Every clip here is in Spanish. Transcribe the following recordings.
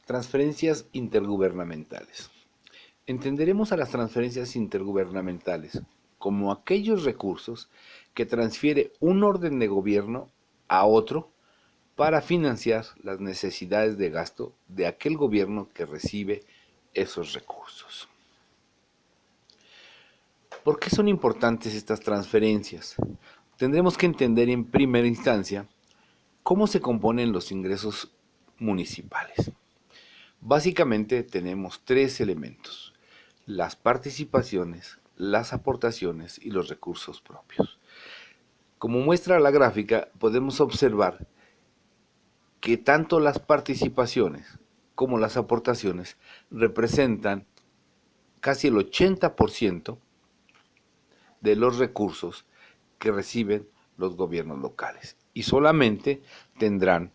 Transferencias intergubernamentales. Entenderemos a las transferencias intergubernamentales como aquellos recursos que transfiere un orden de gobierno a otro para financiar las necesidades de gasto de aquel gobierno que recibe esos recursos. ¿Por qué son importantes estas transferencias? Tendremos que entender en primera instancia cómo se componen los ingresos municipales. Básicamente tenemos tres elementos: las participaciones, las aportaciones y los recursos propios. Como muestra la gráfica, podemos observar que tanto las participaciones como las aportaciones representan casi el 80% de los recursos que reciben los gobiernos locales, y solamente tendrán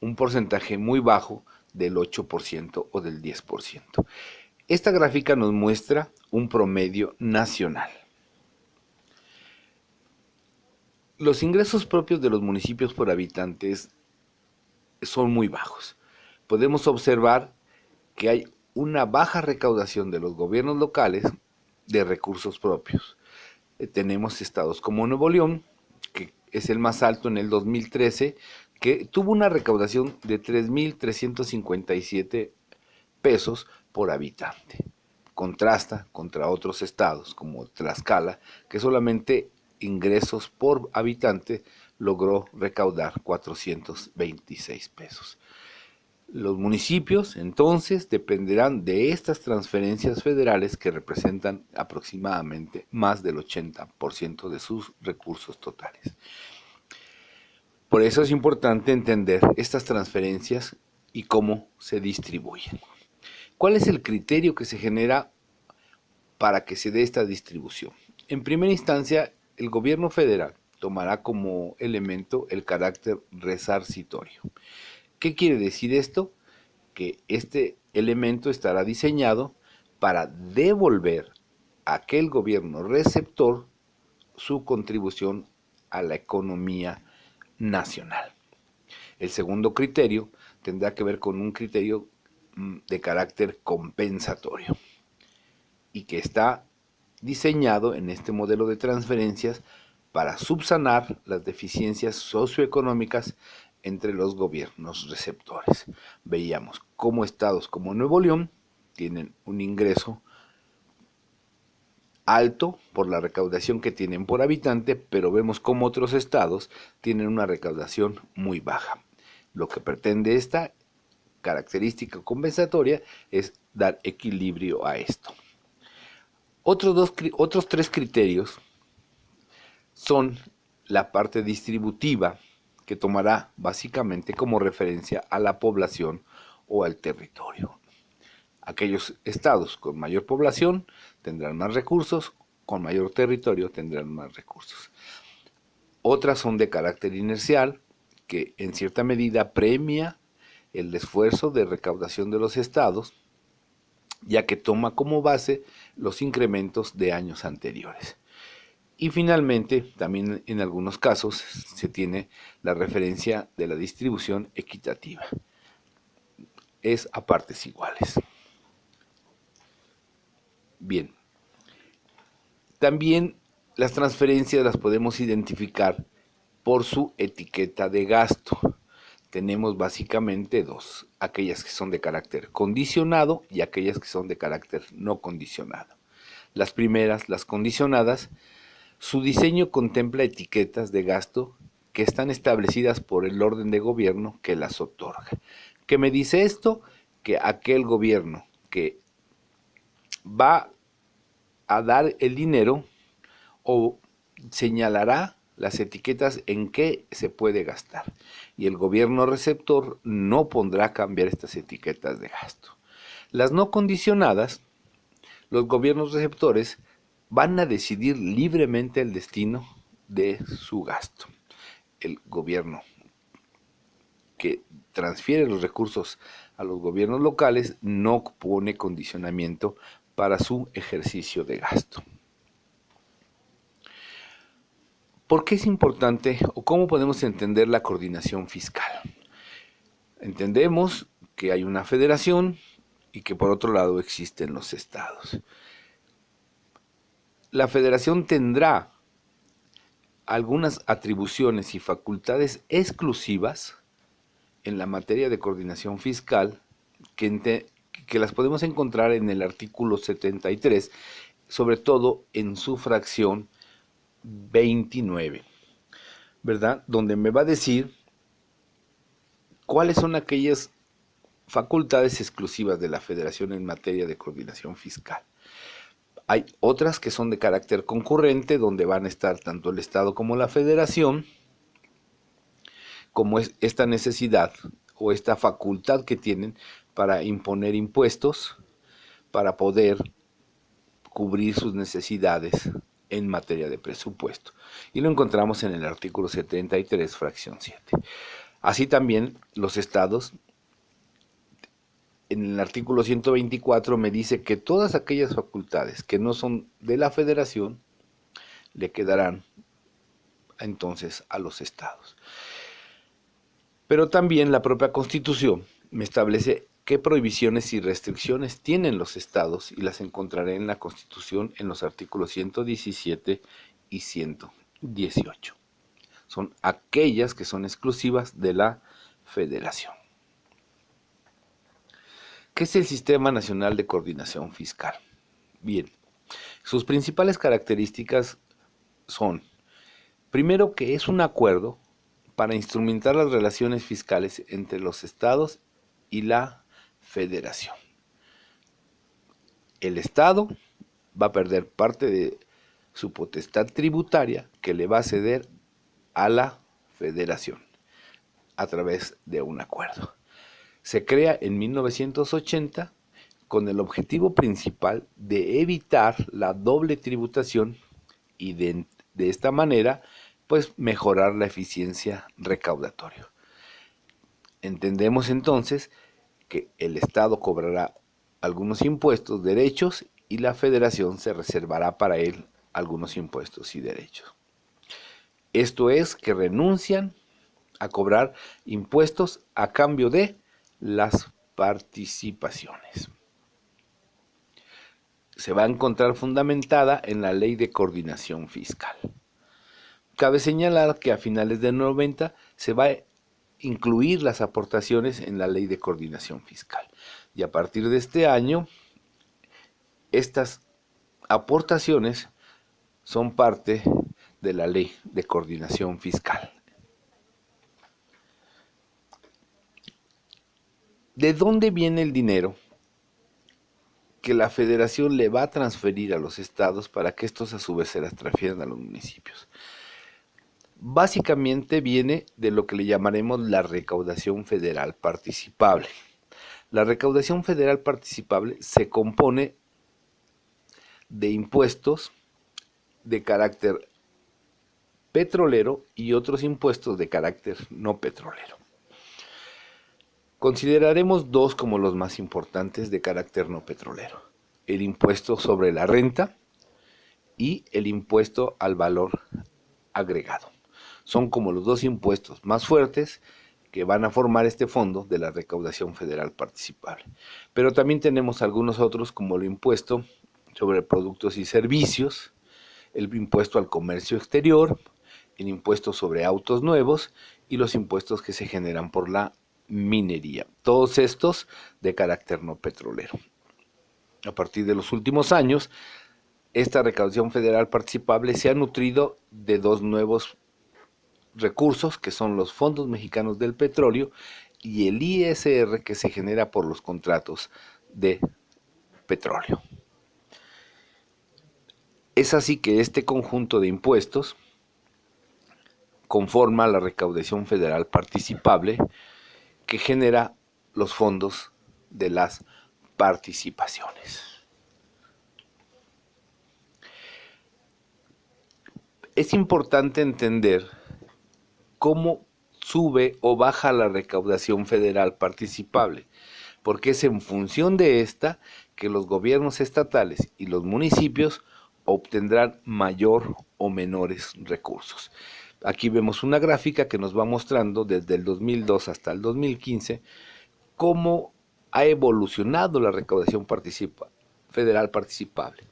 un porcentaje muy bajo del 8% o del 10%. Esta gráfica nos muestra un promedio nacional. Los ingresos propios de los municipios por habitantes son muy bajos. Podemos observar que hay una baja recaudación de los gobiernos locales de recursos propios. Tenemos estados como Nuevo León, que es el más alto en el 2013, que tuvo una recaudación de 3.357 pesos por habitante. Contrasta contra otros estados como Tlaxcala, que solamente ingresos por habitante logró recaudar 426 pesos. Los municipios entonces dependerán de estas transferencias federales que representan aproximadamente más del 80% de sus recursos totales. Por eso es importante entender estas transferencias y cómo se distribuyen. ¿Cuál es el criterio que se genera para que se dé esta distribución? En primera instancia, el gobierno federal tomará como elemento el carácter resarcitorio. ¿Qué quiere decir esto? Que este elemento estará diseñado para devolver a aquel gobierno receptor su contribución a la economía nacional. El segundo criterio tendrá que ver con un criterio de carácter compensatorio y que está diseñado en este modelo de transferencias para subsanar las deficiencias socioeconómicas entre los gobiernos receptores. Veíamos cómo estados como Nuevo León tienen un ingreso alto por la recaudación que tienen por habitante, pero vemos cómo otros estados tienen una recaudación muy baja. Lo que pretende esta característica compensatoria es dar equilibrio a esto. Otros tres criterios son la parte distributiva, que tomará básicamente como referencia a la población o al territorio. Aquellos estados con mayor población tendrán más recursos, con mayor territorio tendrán más recursos. Otras son de carácter inercial, que en cierta medida premia el esfuerzo de recaudación de los estados, ya que toma como base los incrementos de años anteriores. Y finalmente, también en algunos casos se tiene la referencia de la distribución equitativa. Es a partes iguales. Bien. También las transferencias las podemos identificar por su etiqueta de gasto. Tenemos básicamente dos: aquellas que son de carácter condicionado y aquellas que son de carácter no condicionado. Las primeras, las condicionadas, su diseño contempla etiquetas de gasto que están establecidas por el orden de gobierno que las otorga. ¿Qué me dice esto? Que aquel gobierno que va a dar el dinero o señalará las etiquetas en qué se puede gastar, y el gobierno receptor no pondrá a cambiar estas etiquetas de gasto. Las no condicionadas, los gobiernos receptores van a decidir libremente el destino de su gasto. El gobierno que transfiere los recursos a los gobiernos locales no pone condicionamiento para su ejercicio de gasto. ¿Por qué es importante o cómo podemos entender la coordinación fiscal? Entendemos que hay una federación y que por otro lado existen los estados. La federación tendrá algunas atribuciones y facultades exclusivas en la materia de coordinación fiscal que las podemos encontrar en el artículo 73, sobre todo en su fracción 29, ¿verdad? Donde me va a decir cuáles son aquellas facultades exclusivas de la Federación en materia de coordinación fiscal. Hay otras que son de carácter concurrente, donde van a estar tanto el Estado como la Federación, como es esta necesidad o esta facultad que tienen para imponer impuestos, para poder cubrir sus necesidades en materia de presupuesto. Y lo encontramos en el artículo 73, fracción 7. Así también los estados, en el artículo 124 me dice que todas aquellas facultades que no son de la federación le quedarán entonces a los estados. Pero también la propia Constitución me establece qué prohibiciones y restricciones tienen los estados y las encontraré en la Constitución en los artículos 117 y 118. Son aquellas que son exclusivas de la federación. ¿Qué es el Sistema Nacional de Coordinación Fiscal? Bien, sus principales características son, primero, que es un acuerdo para instrumentar las relaciones fiscales entre los estados y la federación. El estado va a perder parte de su potestad tributaria que le va a ceder a la federación a través de un acuerdo. Se crea en 1980 con el objetivo principal de evitar la doble tributación y de esta manera pues mejorar la eficiencia recaudatoria. Entendemos entonces que el Estado cobrará algunos impuestos, derechos, y la Federación se reservará para él algunos impuestos y derechos. Esto es que renuncian a cobrar impuestos a cambio de las participaciones. Se va a encontrar fundamentada en la Ley de Coordinación Fiscal. Cabe señalar que a finales de 90 se va a incluir las aportaciones en la Ley de Coordinación Fiscal. Y a partir de este año, estas aportaciones son parte de la Ley de Coordinación Fiscal. ¿De dónde viene el dinero que la Federación le va a transferir a los estados para que estos a su vez se las transfieran a los municipios? Básicamente viene de lo que le llamaremos la recaudación federal participable. La recaudación federal participable se compone de impuestos de carácter petrolero y otros impuestos de carácter no petrolero. Consideraremos dos como los más importantes de carácter no petrolero: el impuesto sobre la renta y el impuesto al valor agregado. Son como los dos impuestos más fuertes que van a formar este fondo de la recaudación federal participable. Pero también tenemos algunos otros, como el impuesto sobre productos y servicios, el impuesto al comercio exterior, el impuesto sobre autos nuevos y los impuestos que se generan por la minería. Todos estos de carácter no petrolero. A partir de los últimos años, esta recaudación federal participable se ha nutrido de dos nuevos recursos, que son los fondos mexicanos del petróleo y el ISR, que se genera por los contratos de petróleo. Es así que este conjunto de impuestos conforma la recaudación federal participable, que genera los fondos de las participaciones. Es importante entender cómo sube o baja la recaudación federal participable, porque es en función de esta que los gobiernos estatales y los municipios obtendrán mayor o menores recursos. Aquí vemos una gráfica que nos va mostrando desde el 2002 hasta el 2015 cómo ha evolucionado la recaudación federal participable.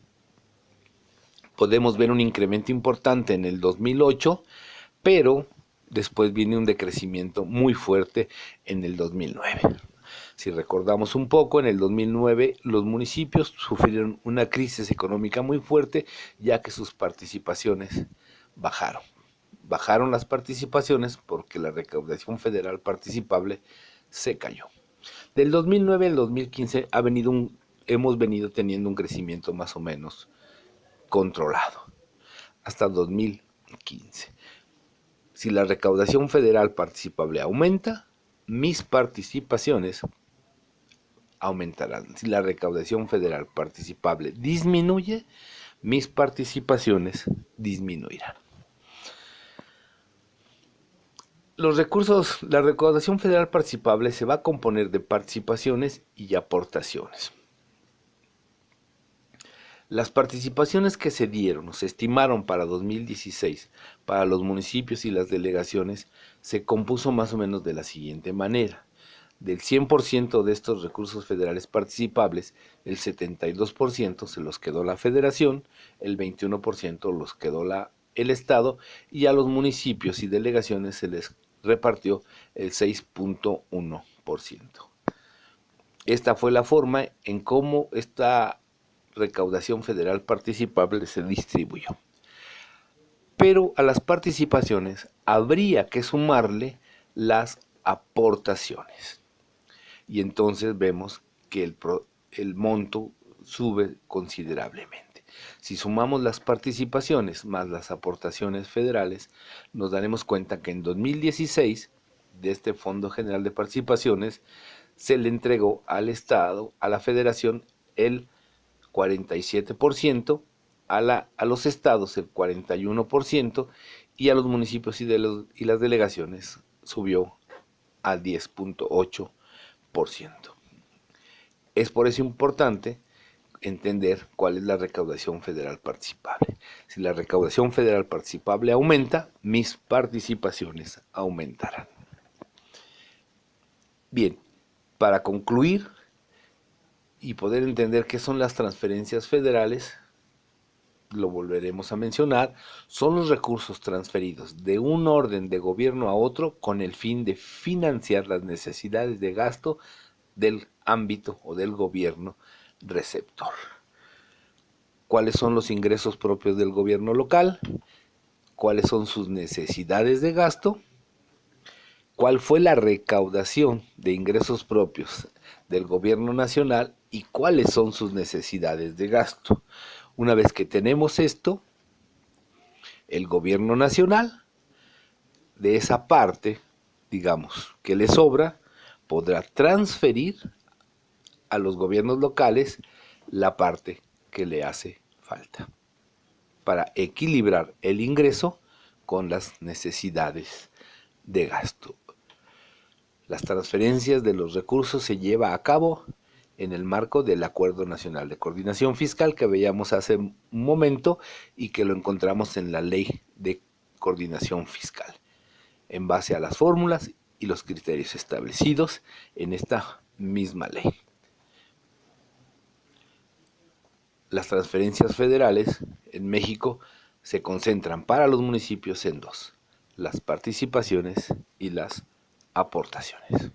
Podemos ver un incremento importante en el 2008, pero después viene un decrecimiento muy fuerte en el 2009. Si recordamos un poco, en el 2009 los municipios sufrieron una crisis económica muy fuerte, ya que sus participaciones bajaron. Bajaron las participaciones porque la recaudación federal participable se cayó. Del 2009 al 2015 hemos venido teniendo un crecimiento más o menos controlado, hasta 2015. Si la recaudación federal participable aumenta, mis participaciones aumentarán. Si la recaudación federal participable disminuye, mis participaciones disminuirán. La recaudación federal participable se va a componer de participaciones y aportaciones. Las participaciones que se dieron o se estimaron para 2016 para los municipios y las delegaciones se compuso más o menos de la siguiente manera. Del 100% de estos recursos federales participables, el 72% se los quedó la federación, el 21% los quedó el estado y a los municipios y delegaciones se les repartió el 6.1%. Esta fue la forma en cómo esta recaudación federal participable se distribuyó. Pero a las participaciones habría que sumarle las aportaciones. Y entonces vemos que el monto sube considerablemente. Si sumamos las participaciones más las aportaciones federales, nos daremos cuenta que en 2016, de este Fondo General de Participaciones, se le entregó al Estado, a la Federación, el 47%, a los estados el 41% y a los municipios y las delegaciones subió al 10.8%. Es por eso importante entender cuál es la recaudación federal participable. Si la recaudación federal participable aumenta, mis participaciones aumentarán. Bien, para concluir y poder entender qué son las transferencias federales, lo volveremos a mencionar, son los recursos transferidos de un orden de gobierno a otro con el fin de financiar las necesidades de gasto del ámbito o del gobierno receptor. ¿Cuáles son los ingresos propios del gobierno local? ¿Cuáles son sus necesidades de gasto? ¿Cuál fue la recaudación de ingresos propios del gobierno nacional y cuáles son sus necesidades de gasto? Una vez que tenemos esto, el gobierno nacional, de esa parte, digamos, que le sobra, podrá transferir a los gobiernos locales la parte que le hace falta para equilibrar el ingreso con las necesidades de gasto. Las transferencias de los recursos se lleva a cabo en el marco del Acuerdo Nacional de Coordinación Fiscal que veíamos hace un momento y que lo encontramos en la Ley de Coordinación Fiscal, en base a las fórmulas y los criterios establecidos en esta misma ley. Las transferencias federales en México se concentran para los municipios en dos: las participaciones y las aportaciones.